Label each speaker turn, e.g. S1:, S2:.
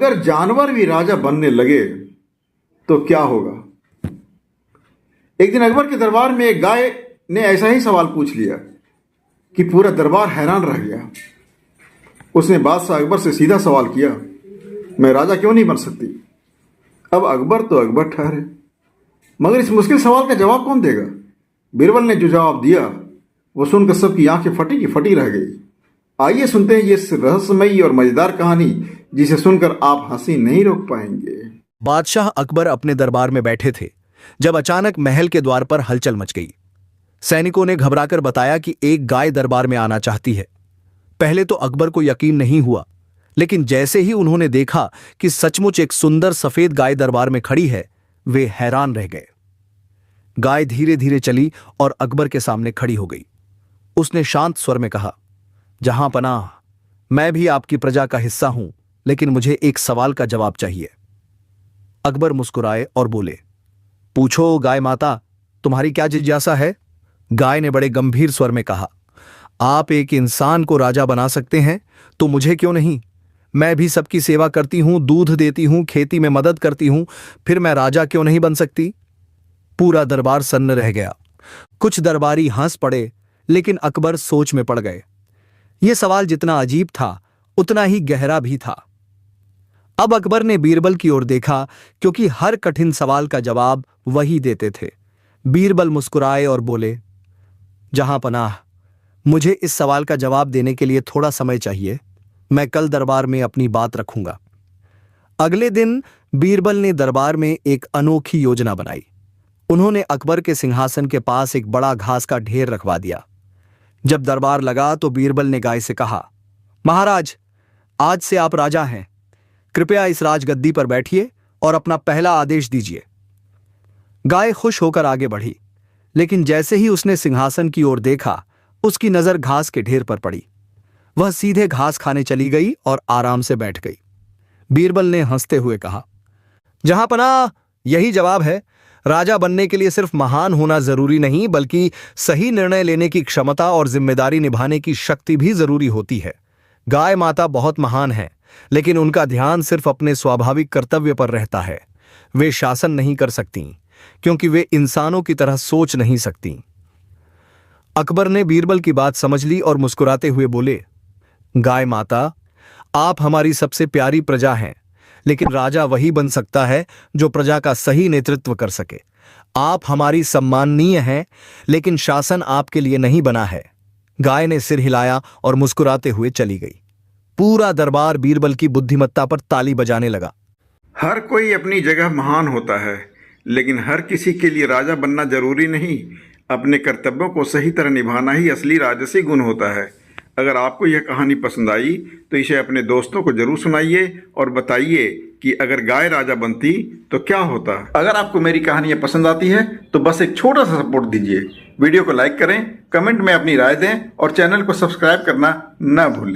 S1: अगर जानवर भी राजा बनने लगे तो क्या होगा। एक दिन अकबर के दरबार में एक गाय ने ऐसा ही सवाल पूछ लिया कि पूरा दरबार हैरान रह गया। उसने बादशाह अकबर से सीधा सवाल किया, मैं राजा क्यों नहीं बन सकती। अब अकबर तो अकबर ठहरे, मगर इस मुश्किल सवाल का जवाब कौन देगा। बीरबल ने जो जवाब दिया वो सुनकर सबकी आंखें फटी की फटी रह गई। आइए सुनते हैं ये रहस्यमयी और मजेदार कहानी जिसे सुनकर आप हंसी नहीं रोक पाएंगे।
S2: बादशाह अकबर अपने दरबार में बैठे थे जब अचानक महल के द्वार पर हलचल मच गई। सैनिकों ने घबराकर बताया कि एक गाय दरबार में आना चाहती है। पहले तो अकबर को यकीन नहीं हुआ, लेकिन जैसे ही उन्होंने देखा कि सचमुच एक सुंदर सफेद गाय दरबार में खड़ी है, वे हैरान रह गए। गाय धीरे धीरे चली और अकबर के सामने खड़ी हो गई। उसने शांत स्वर में कहा, जहां पनाह, मैं भी आपकी प्रजा का हिस्सा हूं, लेकिन मुझे एक सवाल का जवाब चाहिए। अकबर मुस्कुराए और बोले, पूछो गाय माता, तुम्हारी क्या जिज्ञासा है। गाय ने बड़े गंभीर स्वर में कहा, आप एक इंसान को राजा बना सकते हैं तो मुझे क्यों नहीं। मैं भी सबकी सेवा करती हूं, दूध देती हूं, खेती में मदद करती हूं, फिर मैं राजा क्यों नहीं बन सकती। पूरा दरबार सन्न रह गया। कुछ दरबारी हंस पड़े, लेकिन अकबर सोच में पड़ गए। यह सवाल जितना अजीब था उतना ही गहरा भी था। अब अकबर ने बीरबल की ओर देखा, क्योंकि हर कठिन सवाल का जवाब वही देते थे। बीरबल मुस्कुराए और बोले, जहां पनाह, मुझे इस सवाल का जवाब देने के लिए थोड़ा समय चाहिए। मैं कल दरबार में अपनी बात रखूंगा। अगले दिन बीरबल ने दरबार में एक अनोखी योजना बनाई। उन्होंने अकबर के सिंहासन के पास एक बड़ा घास का ढेर रखवा दिया। जब दरबार लगा तो बीरबल ने गाय से कहा, महाराज, आज से आप राजा हैं। कृपया इस राजगद्दी पर बैठिए और अपना पहला आदेश दीजिए। गाय खुश होकर आगे बढ़ी, लेकिन जैसे ही उसने सिंहासन की ओर देखा, उसकी नजर घास के ढेर पर पड़ी। वह सीधे घास खाने चली गई और आराम से बैठ गई। बीरबल ने हंसते हुए कहा, जहां पनाह, यही जवाब है। राजा बनने के लिए सिर्फ महान होना जरूरी नहीं, बल्कि सही निर्णय लेने की क्षमता और जिम्मेदारी निभाने की शक्ति भी जरूरी होती है। गाय माता बहुत महान है, लेकिन उनका ध्यान सिर्फ अपने स्वाभाविक कर्तव्य पर रहता है। वे शासन नहीं कर सकती, क्योंकि वे इंसानों की तरह सोच नहीं सकती। अकबर ने बीरबल की बात समझ ली और मुस्कुराते हुए बोले, गाय माता, आप हमारी सबसे प्यारी प्रजा हैं, लेकिन राजा वही बन सकता है जो प्रजा का सही नेतृत्व कर सके। आप हमारी सम्माननीय हैं, लेकिन शासन आपके लिए नहीं बना है। गाय ने सिर हिलाया और मुस्कुराते हुए चली गई। पूरा दरबार बीरबल की बुद्धिमत्ता पर ताली बजाने लगा।
S1: हर कोई अपनी जगह महान होता है, लेकिन हर किसी के लिए राजा बनना जरूरी नहीं। अपने कर्तव्यों को सही तरह निभाना ही असली राजसी गुण होता है। अगर आपको यह कहानी पसंद आई तो इसे अपने दोस्तों को जरूर सुनाइए और बताइए कि अगर गाय राजा बनती तो क्या होता। अगर आपको मेरी कहानियाँ पसंद आती है तो बस एक छोटा सा सपोर्ट दीजिए। वीडियो को लाइक करें, कमेंट में अपनी राय दें और चैनल को सब्सक्राइब करना न भूलें।